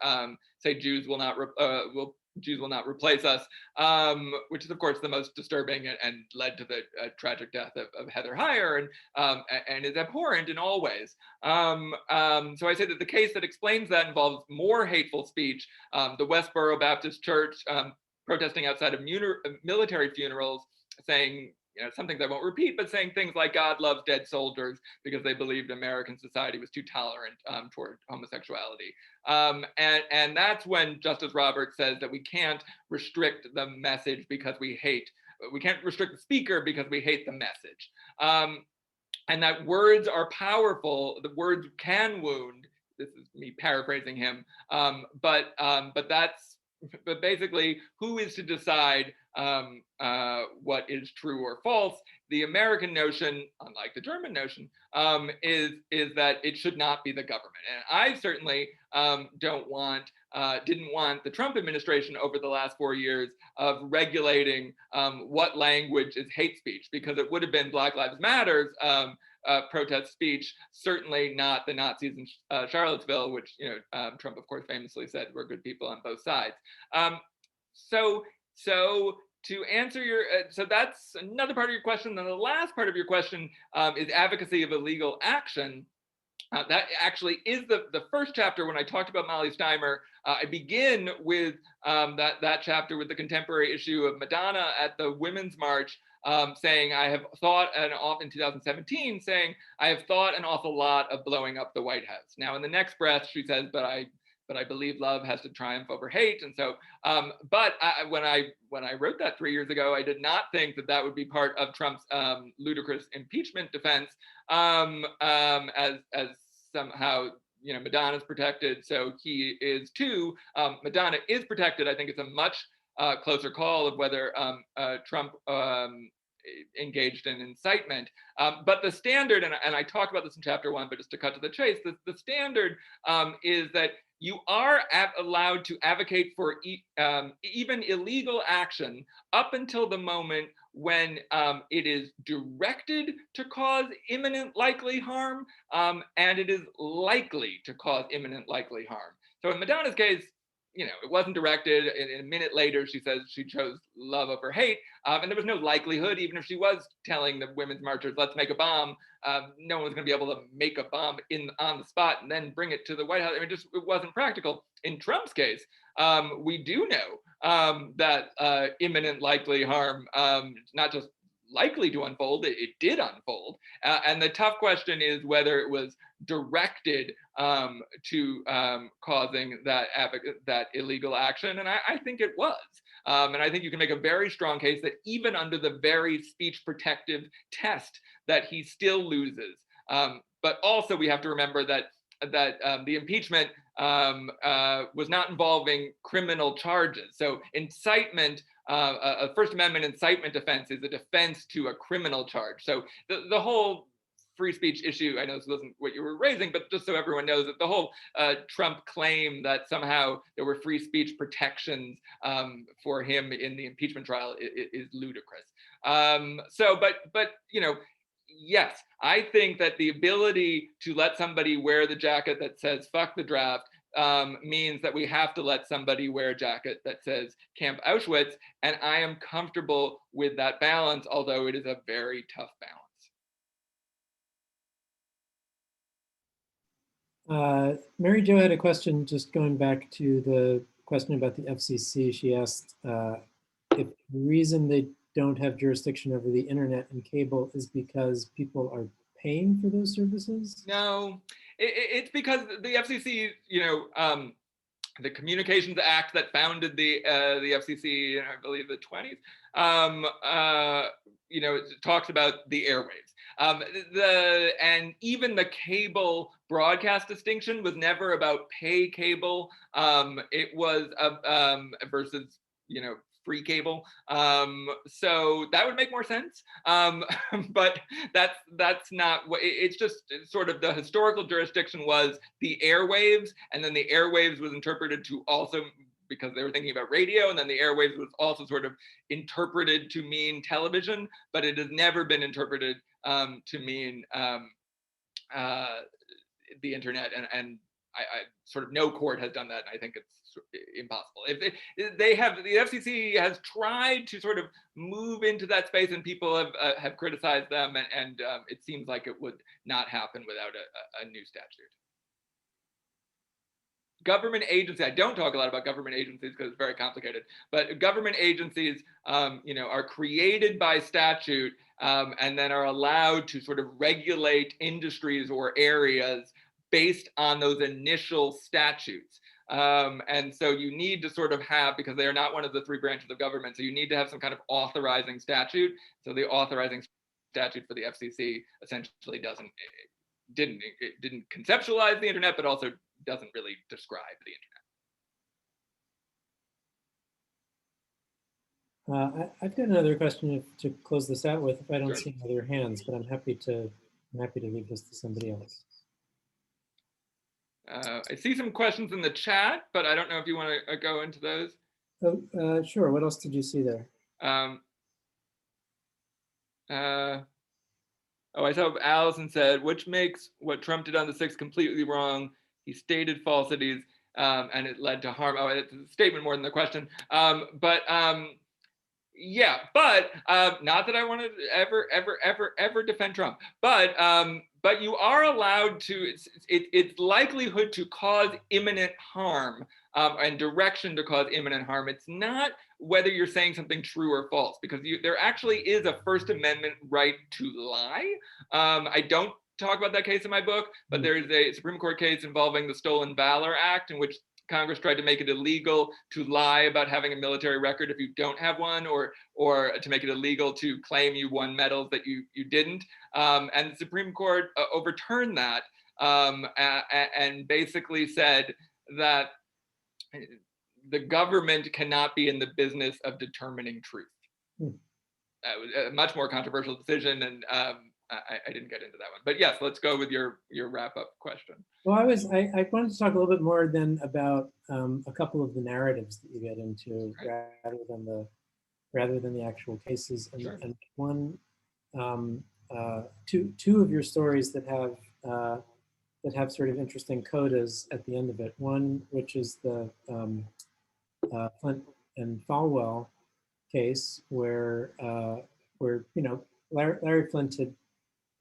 say Jews will not replace us, which is of course the most disturbing and led to the tragic death of Heather Heyer and is abhorrent in all ways. So I say that the case that explains that involves more hateful speech. The Westboro Baptist Church protesting outside of military funerals, saying some things I won't repeat, but saying things like God loves dead soldiers because they believed American society was too tolerant toward homosexuality. And that's when Justice Roberts says that we can't restrict the message because we can't restrict the speaker because we hate the message. And that words are powerful, the words can wound. This is me paraphrasing him, but basically, who is to decide what is true or false? The American notion, unlike the German notion, is that it should not be the government. And I certainly didn't want the Trump administration over the last 4 years of regulating what language is hate speech, because it would have been Black Lives Matter's protest speech, certainly not the Nazis in Charlottesville, which Trump of course famously said were good people on both sides. So to answer your, so that's another part of your question. And the last part of your question is advocacy of illegal action. That actually is the first chapter. When I talked about Molly Steimer, I begin with that chapter with the contemporary issue of Madonna at the Women's March, saying I have thought in 2017, saying I have thought an awful lot of blowing up the White House. Now in the next breath she says, but I believe love has to triumph over hate. And so, when I wrote that 3 years ago, I did not think that would be part of Trump's ludicrous impeachment defense, as somehow Madonna's protected, so he is too. Madonna is protected. I think it's a much closer call of whether Trump engaged in incitement. But the standard, and I talk about this in chapter 1, but just to cut to the chase, the standard is that you are allowed to advocate for even illegal action up until the moment when it is directed to cause imminent likely harm, and it is likely to cause imminent likely harm. So in Madonna's case, it wasn't directed. And a minute later, she says she chose love over hate. And there was no likelihood, even if she was telling the women's marchers, let's make a bomb, no one was going to be able to make a bomb on the spot and then bring it to the White House. I mean, it wasn't practical. In Trump's case, we do know that imminent likely harm, not just likely to unfold, it did unfold. And the tough question is whether it was directed to causing that illegal action. And I think it was. And I think you can make a very strong case that even under the very speech protective test that he still loses. But also we have to remember that the impeachment was not involving criminal charges. So incitement, a First Amendment incitement defense is a defense to a criminal charge. So the whole free speech issue, I know this wasn't what you were raising, but just so everyone knows that the whole Trump claim that somehow there were free speech protections for him in the impeachment trial is ludicrous. But yes, I think that the ability to let somebody wear the jacket that says fuck the draft means that we have to let somebody wear a jacket that says Camp Auschwitz. And I am comfortable with that balance, although it is a very tough balance. Mary Jo had a question, just going back to the question about the FCC. She asked if the reason they don't have jurisdiction over the internet and cable is because people are paying for those services? No, it's because the FCC, the Communications Act that founded the FCC in, I believe, the 20s, you know, it talks about the airwaves. And even the cable broadcast distinction was never about pay cable. It was versus, you know, free cable. So that would make more sense. But that's not what it's just sort of the historical jurisdiction was the airwaves, and then the airwaves was interpreted to also, because they were thinking about radio, and then the airwaves was also sort of interpreted to mean television, but it has never been interpreted to mean the internet, and I sort of no court has done that, and I think it's impossible. If they have, the FCC has tried to sort of move into that space, and people have criticized them, and it seems like it would not happen without a new statute. Government agency, I don't talk a lot about government agencies because it's very complicated, but government agencies, you know, are created by statute and then are allowed to sort of regulate industries or areas based on those initial statutes. And so you need to sort of have, because they are not one of the three branches of government, so you need to have some kind of authorizing statute. So the authorizing statute for the FCC essentially didn't conceptualize the internet, but also doesn't really describe the internet. I've got another question to close this out with, if I don't Sure. see any other hands, but I'm happy to leave this to somebody else. I see some questions in the chat, but I don't know if you want to go into those. Oh, sure. What else did you see there? Oh, I saw Allison said, which makes what Trump did on the 6th completely wrong. He stated falsities and it led to harm. Oh, it's a statement more than the question. Yeah, but not that I want to ever defend Trump, but you are allowed to, it's likelihood to cause imminent harm and direction to cause imminent harm. It's not whether you're saying something true or false, because there actually is a First Amendment right to lie. I don't talk about that case in my book, but there is a Supreme Court case involving the Stolen Valor Act, in which Congress tried to make it illegal to lie about having a military record if you don't have one, or to make it illegal to claim you won medals that you didn't. And the Supreme Court overturned that and basically said that the government cannot be in the business of determining truth. It was a much more controversial decision, and I didn't get into that one. But yes, let's go with your wrap-up question. Well, I wanted to talk a little bit more then about a couple of the narratives that you get into, rather than the actual cases, and, Sure. and one, two of your stories that have sort of interesting codas at the end of it. One, which is the Flint and Falwell case, where you know, Larry Flint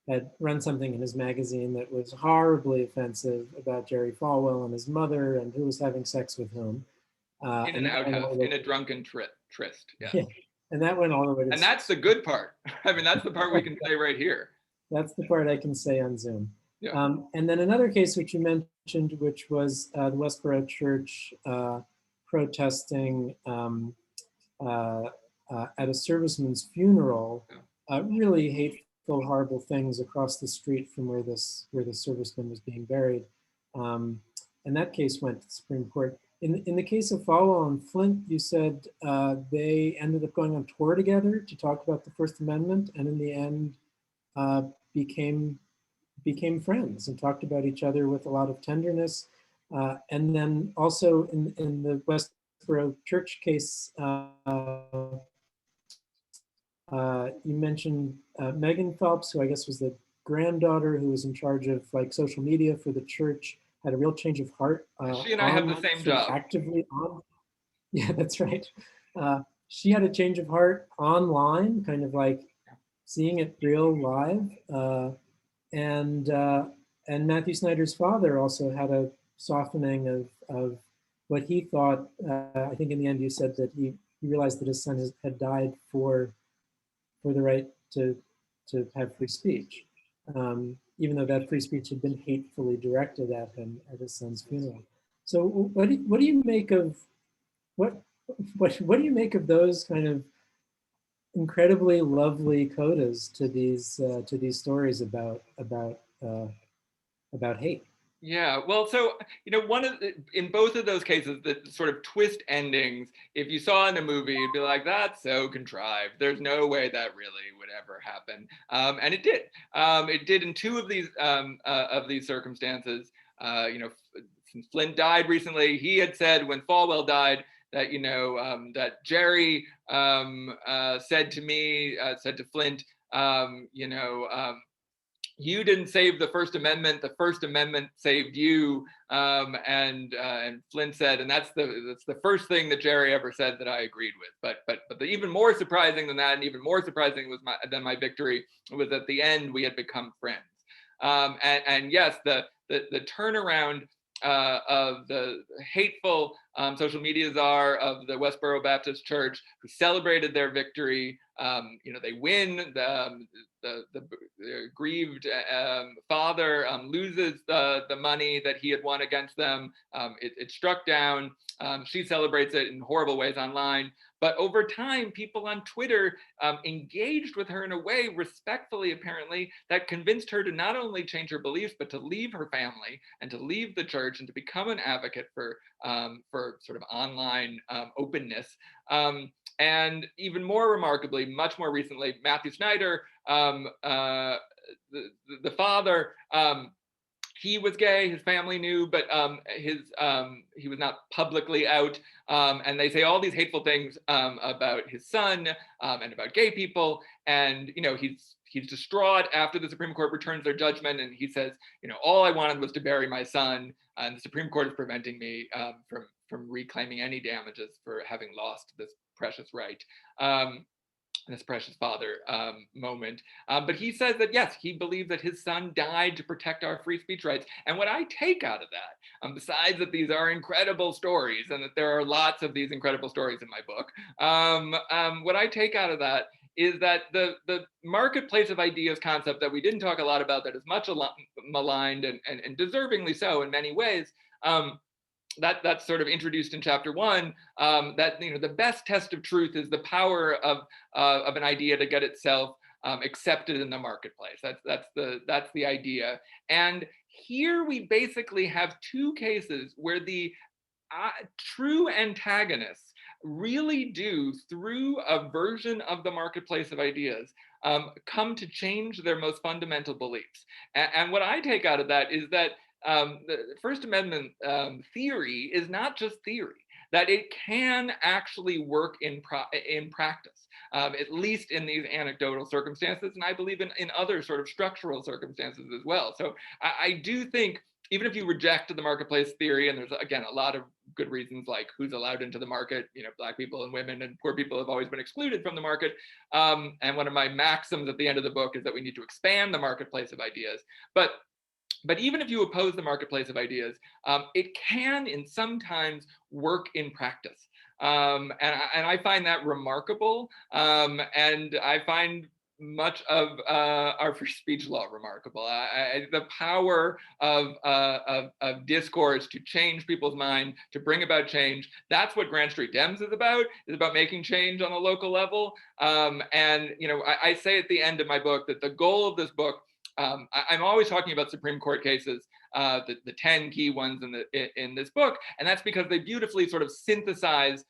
had run something in his magazine that was horribly offensive about Jerry Falwell and his mother and who was having sex with whom. In an outhouse, in a drunken tryst. Yeah, and that went all the way to. And that's the good part. I mean, that's the part we can say right here. That's the part I can say on Zoom. Yeah. And then another case which you mentioned, which was the Westboro Church protesting at a serviceman's funeral, really hateful, horrible things across the street from where the serviceman was being buried. And that case went to the Supreme Court. In the case of Falwell and Flint, you said they ended up going on tour together to talk about the First Amendment, and in the end became friends and talked about each other with a lot of tenderness. And then also in the Westboro Church case, you mentioned Megan Phelps, who I guess was the granddaughter who was in charge of like social media for the church, had a real change of heart. She and I have the same job. Actively on. Yeah, that's right. She had a change of heart online, kind of like seeing it real live. And Matthew Snyder's father also had a softening of what he thought. I think in the end you said that he realized that his son had died for the right to have free speech, even though that free speech had been hatefully directed at him at his son's funeral. So what do you make of what do you make of those kind of incredibly lovely codas to these stories about hate? Yeah, well, so, in both of those cases, the sort of twist endings, if you saw in a movie, you'd be like, that's so contrived. There's no way that really would ever happen. And it did. It did in two of these circumstances. Since Flint died recently, he had said when Falwell died that, that Jerry said to Flint, you didn't save the First Amendment. The First Amendment saved you. And Flynn said, and that's the first thing that Jerry ever said that I agreed with. But the even more surprising than that, and even more surprising than my victory, was at the end we had become friends. And yes, the turnaround of the hateful social media czar of the Westboro Baptist Church, who celebrated their victory. They win. The grieved father loses the money that he had won against them. It's struck down. She celebrates it in horrible ways online. But over time, people on Twitter engaged with her in a way, respectfully apparently, that convinced her to not only change her beliefs, but to leave her family and to leave the church and to become an advocate for sort of online openness. And even more remarkably, much more recently, Matthew Schneider, the father, he was gay, his family knew, but he was not publicly out. And they say all these hateful things about his son and about gay people. And, he's distraught after the Supreme Court returns their judgment. And he says, all I wanted was to bury my son. And the Supreme Court is preventing me from reclaiming any damages for having lost this precious right. This precious father moment. But he says that, yes, he believes that his son died to protect our free speech rights. And what I take out of that, besides that these are incredible stories and that there are lots of these incredible stories in my book, what I take out of that is that the marketplace of ideas concept that we didn't talk a lot about, that is much maligned and deservingly so in many ways, that's sort of introduced in chapter 1, that the best test of truth is the power of an idea to get itself accepted in the marketplace. That's the idea. And here we basically have two cases where the true antagonists really do, through a version of the marketplace of ideas, come to change their most fundamental beliefs. And what I take out of that is that the First Amendment theory is not just theory, that it can actually work in practice, at least in these anecdotal circumstances, and I believe in other sort of structural circumstances as well. So I do think, even if you reject the marketplace theory, and there's, again, a lot of good reasons, like who's allowed into the market, Black people and women and poor people have always been excluded from the market. And one of my maxims at the end of the book is that we need to expand the marketplace of ideas. But even if you oppose the marketplace of ideas, it can sometimes work in practice. And I find that remarkable. And I find much of our free speech law remarkable. The power of discourse to change people's mind, to bring about change. That's what Grand Street Dems is about making change on a local level. And I say at the end of my book that the goal of this book, I'm always talking about Supreme Court cases, the 10 key ones in this book, and that's because they beautifully sort of synthesize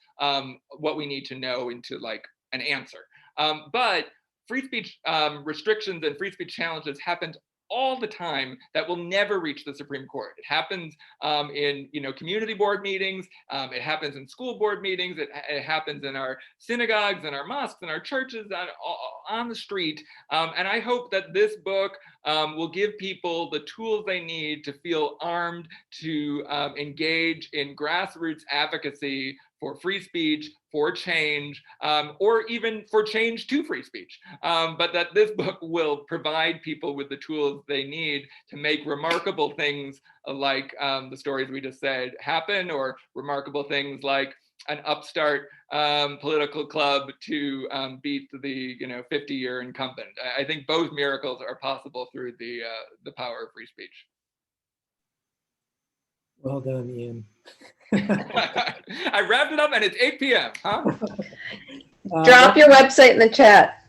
what we need to know into like an answer. But free speech restrictions and free speech challenges happened all the time that will never reach the Supreme Court. It happens in community board meetings. It happens in school board meetings. It happens in our synagogues and our mosques and our churches on the street. And I hope that this book will give people the tools they need to feel armed to engage in grassroots advocacy for free speech, for change, or even for change to free speech. But that this book will provide people with the tools they need to make remarkable things like the stories we just said happen, or remarkable things like an upstart political club to beat the 50-year incumbent. I think both miracles are possible through the power of free speech. Well done, Ian. I wrapped it up and it's 8 p.m. Huh? Drop your website in the chat.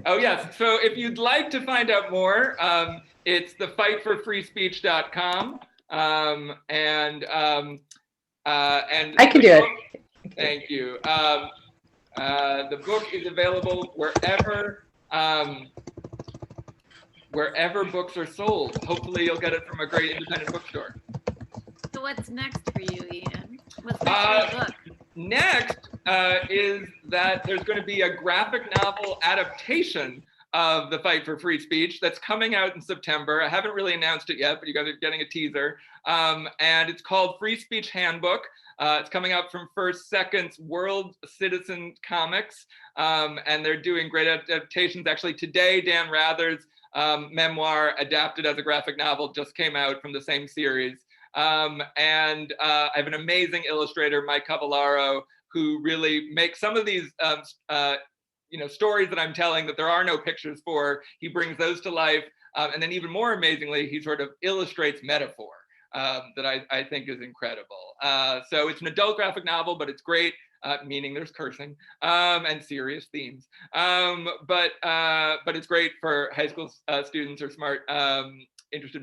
Oh yes. So if you'd like to find out more, it's thefightforfreespeech.com. And I can do it. Thank you. The book is available wherever books are sold. Hopefully you'll get it from a great independent bookstore. So what's next for you, Ian? What's next for your book? Next is that there's going to be a graphic novel adaptation of The Fight for Free Speech that's coming out in September. I haven't really announced it yet, but you guys are getting a teaser. And it's called Free Speech Handbook. It's coming out from First Second's World Citizen Comics. And they're doing great adaptations. Actually, today, Dan Rather's memoir adapted as a graphic novel just came out from the same series. And I have an amazing illustrator, Mike Cavallaro, who really makes some of these stories that I'm telling that there are no pictures for. He brings those to life. And then even more amazingly, he sort of illustrates metaphor that I think is incredible. So it's an adult graphic novel, but it's great, meaning there's cursing and serious themes. But it's great for high school students or smart, interested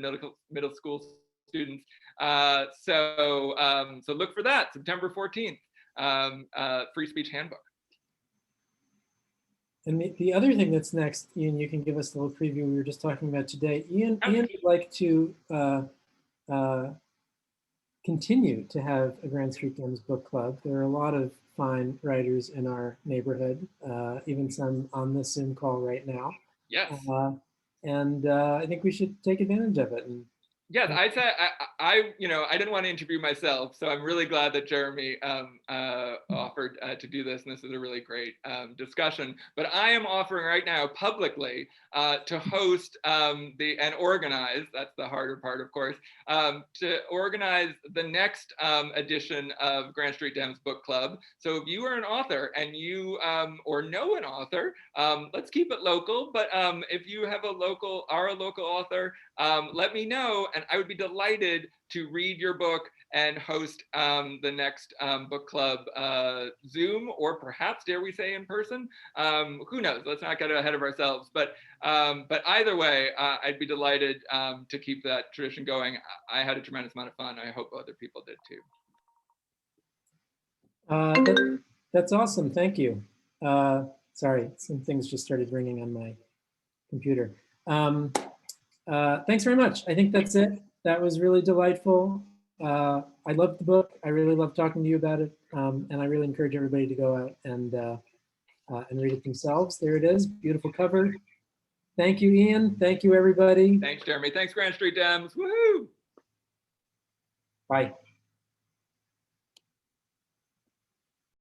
middle school students. So look for that, September 14th, Free Speech Handbook. And the other thing that's next, Ian, you can give us a little preview we were just talking about today. Ian would like to continue to have a Grand Street Dems book club. There are a lot of fine writers in our neighborhood, even some on this Zoom call right now. Yes. And I think we should take advantage of it. And yes, I said I didn't want to interview myself, so I'm really glad that Jeremy offered to do this, and this is a really great discussion. But I am offering right now publicly to host and organize. That's the harder part, of course. To organize the next edition of Grand Street Dems Book Club. So if you are an author and you or know an author, let's keep it local. But if you have a local author, let me know, and I would be delighted to read your book and host the next book club Zoom, or perhaps, dare we say, in person. Who knows? Let's not get ahead of ourselves. But either way, I'd be delighted to keep that tradition going. I had a tremendous amount of fun. I hope other people did too. That's awesome. Thank you. Sorry, some things just started ringing on my computer. Thanks very much. I think that's it. That was really delightful. I loved the book. I really loved talking to you about it. And I really encourage everybody to go out and read it themselves. There it is, beautiful cover. Thank you, Ian. Thank you, everybody. Thanks, Jeremy. Thanks, Grand Street Dems. Woohoo! Bye.